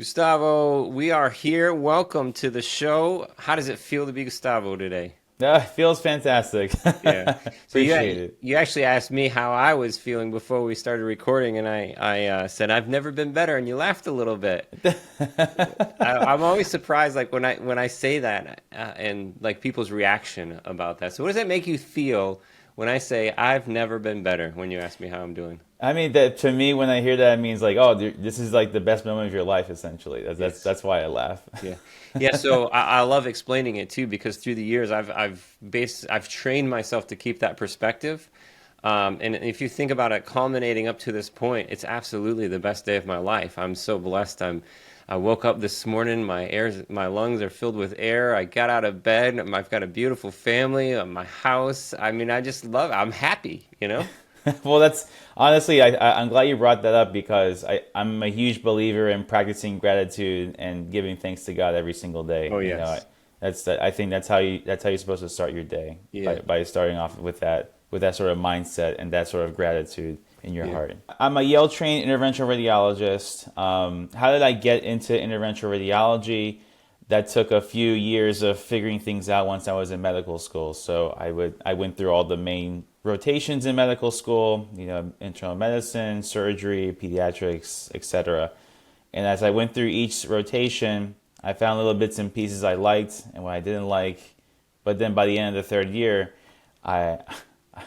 Gustavo, we are here. Welcome to the show. How does it feel to be Gustavo today? It feels fantastic. Yeah. So Appreciate it. you actually asked me how I was feeling before we started recording, and I said I've never been better, and you laughed a little bit. I'm always surprised, like when I say that, and like people's reaction about that. So what does that make you feel when I say I've never been better? When you ask me how I'm doing? I mean, that to me, when I hear that, it means like, oh, this is like the best moment of your life, essentially. That's that's Yes. that's why I laugh. Yeah. Yeah, so I love explaining it too because through the years I've trained myself to keep that perspective. And if you think about it, culminating up to this point, it's absolutely the best day of my life. I'm so blessed. I woke up this morning, my lungs are filled with air. I got out of bed. I've got a beautiful family, my house. I mean, I just love it. I'm happy, you know? Well, that's honestly, I'm glad you brought that up because I'm a huge believer in practicing gratitude and giving thanks to God every single day. Oh You know, yes. I think that's how you're supposed to start your day Yeah. by starting off with that sort of mindset and that sort of gratitude in your Yeah. heart. I'm a Yale-trained interventional radiologist. How did I get into interventional radiology? That took a few years of figuring things out once I was in medical school. So I went through all the main rotations in medical school, you know, internal medicine, surgery, pediatrics, etc. And as I went through each rotation, I found little bits and pieces I liked and what I didn't like. But then by the end of the third year, I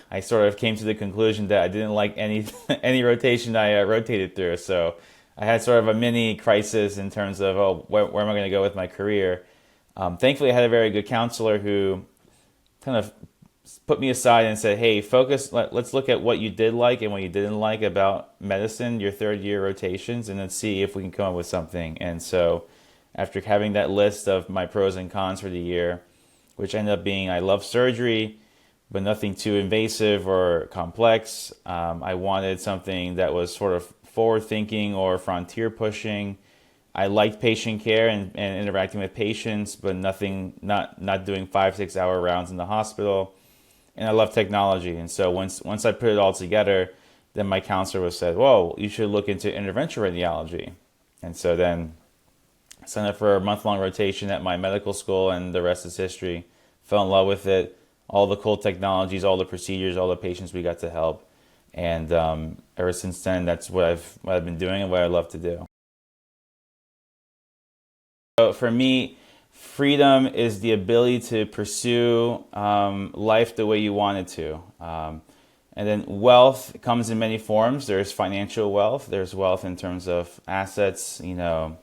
I sort of came to the conclusion that I didn't like any any rotation I rotated through. So I had sort of a mini crisis in terms of, oh, where am I going to go with my career? Thankfully, I had a very good counselor who kind of put me aside and said, hey, let's look at what you did like and what you didn't like about medicine, your third year rotations, and then see if we can come up with something. And so after having that list of my pros and cons for the year, which ended up being I love surgery, but nothing too invasive or complex. I wanted something that was sort of forward thinking or frontier pushing. I liked patient care and interacting with patients, but not doing 5 6 hour rounds in the hospital. And I love technology. And so once I put it all together, then my counselor was said, "Whoa, you should look into interventional radiology." And so then I signed up for a month-long rotation at my medical school, and the rest is history. Fell in love with it, all the cool technologies, all the procedures, all the patients we got to help. And ever since then, that's what I've been doing and what I love to do. So for me, freedom is the ability to pursue life the way you want it to. And then wealth comes in many forms. There's financial wealth. There's wealth in terms of assets, you know,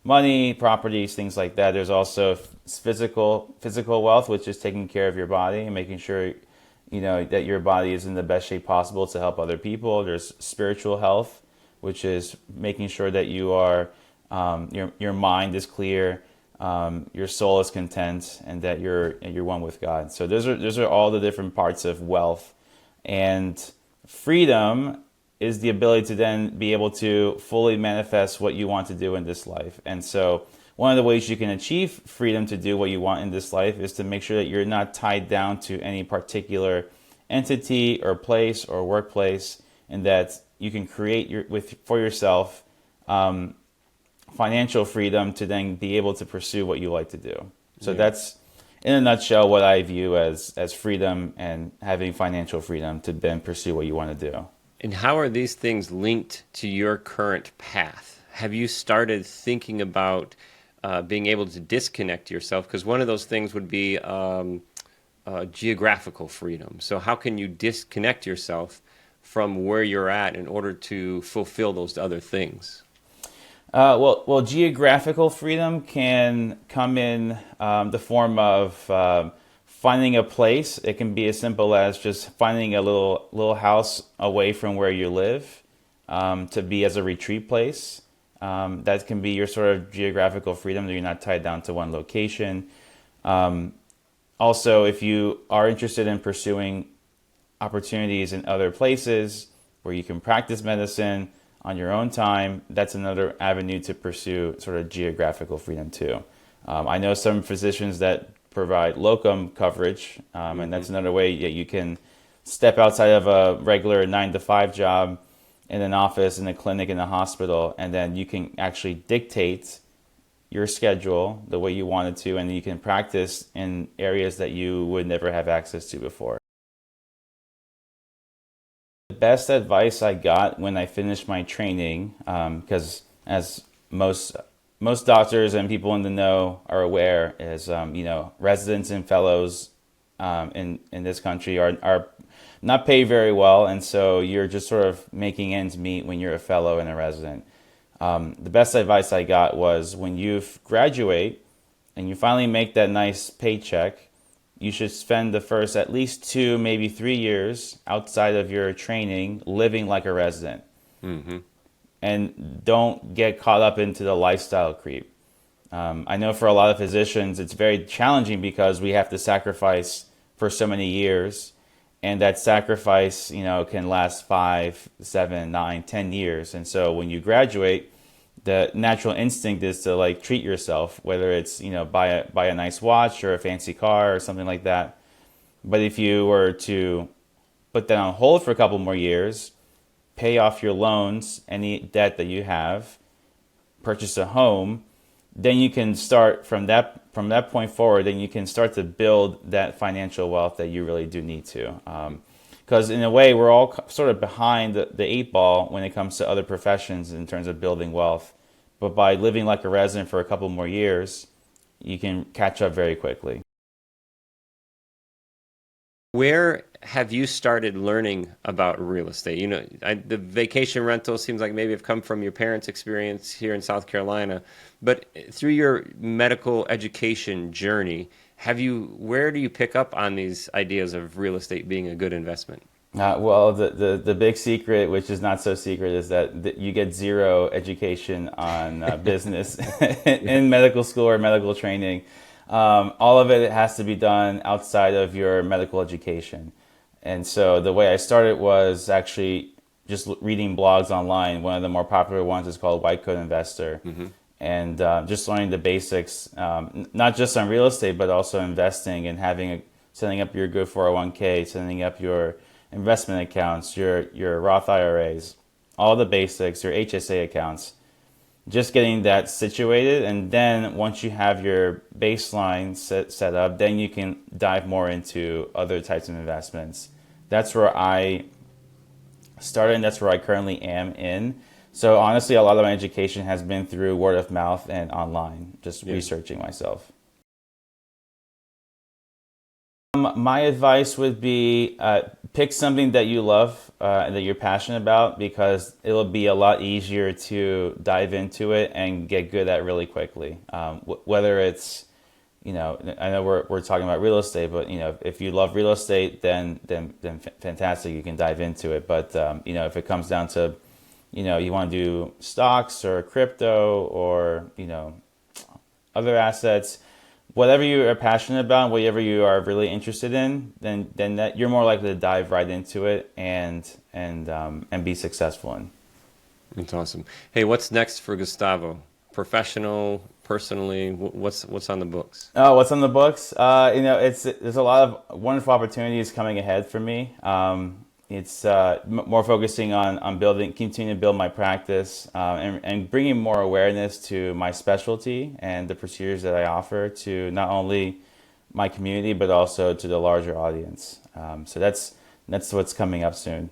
money, properties, things like that. There's also physical wealth, which is taking care of your body and making sure you know that your body is in the best shape possible to help other people. There's spiritual health, which is making sure that you are your mind is clear, your soul is content, and that you're one with God. So those are all the different parts of wealth, and freedom is the ability to then be able to fully manifest what you want to do in this life. And so one of the ways you can achieve freedom to do what you want in this life is to make sure that you're not tied down to any particular entity or place or workplace, and that you can create for yourself financial freedom to then be able to pursue what you like to do. So Yeah. that's in a nutshell what I view as freedom and having financial freedom to then pursue what you want to do. And how are these things linked to your current path? Have you started thinking about being able to disconnect yourself? Because one of those things would be geographical freedom. So how can you disconnect yourself from where you're at in order to fulfill those other things? Well, geographical freedom can come in the form of finding a place. It can be as simple as just finding a little house away from where you live to be as a retreat place. That can be your sort of geographical freedom, that you're not tied down to one location. Also, if you are interested in pursuing opportunities in other places where you can practice medicine on your own time, that's another avenue to pursue sort of geographical freedom too. I know some physicians that provide locum coverage, and that's another way that you can step outside of a regular 9 to 5 job in an office, in a clinic, in a hospital, and then you can actually dictate your schedule the way you want it to, and you can practice in areas that you would never have access to before. The best advice I got when I finished my training, because as most doctors and people in the know are aware, is residents and fellows in this country are not paid very well, and so you're just sort of making ends meet when you're a fellow and a resident. The best advice I got was when you graduate and you finally make that nice paycheck, you should spend the first at least 2, maybe 3 years outside of your training living like a resident. Mm-hmm. And don't get caught up into the lifestyle creep. I know for a lot of physicians, it's very challenging because we have to sacrifice for so many years. And that sacrifice, can last 5, 7, 9, 10 years. And so when you graduate, the natural instinct is to treat yourself, whether it's, buy a nice watch or a fancy car or something like that. But if you were to put that on hold for a couple more years, pay off your loans, any debt that you have, purchase a home, then you can start from that point forward, then you can start to build that financial wealth that you really do need to. Because in a way, we're all sort of behind the 8 ball when it comes to other professions in terms of building wealth. But by living like a resident for a couple more years, you can catch up very quickly. Where have you started learning about real estate? The vacation rental seems like maybe have come from your parents' experience here in South Carolina, but through your medical education journey, where do you pick up on these ideas of real estate being a good investment? Well, the big secret, which is not so secret, is that you get 0 education on business in medical school or medical training. All of it has to be done outside of your medical education. And so the way I started was actually just reading blogs online. One of the more popular ones is called White Coat Investor. Mm-hmm. And just learning the basics, not just on real estate, but also investing and setting up your good 401k, setting up your investment accounts, your Roth IRAs, all the basics, your HSA accounts. Just getting that situated, and then once you have your baseline set up, then you can dive more into other types of investments. That's where I started, and that's where I currently am in. So honestly, a lot of my education has been through word of mouth and online, just researching myself. My advice would be pick something that you love, that you're passionate about, because it'll be a lot easier to dive into it and get good at really quickly. Whether it's, I know we're talking about real estate, but if you love real estate, then fantastic, you can dive into it. But if it comes down to, you want to do stocks or crypto or other assets, whatever you are passionate about, whatever you are really interested in, then that you're more likely to dive right into it and be successful in. That's awesome. Hey, what's next for Gustavo? Professional, personally, what's on the books? Oh, what's on the books? There's a lot of wonderful opportunities coming ahead for me. It's more focusing on continuing to build my practice, and bringing more awareness to my specialty and the procedures that I offer to not only my community, but also to the larger audience. So that's what's coming up soon.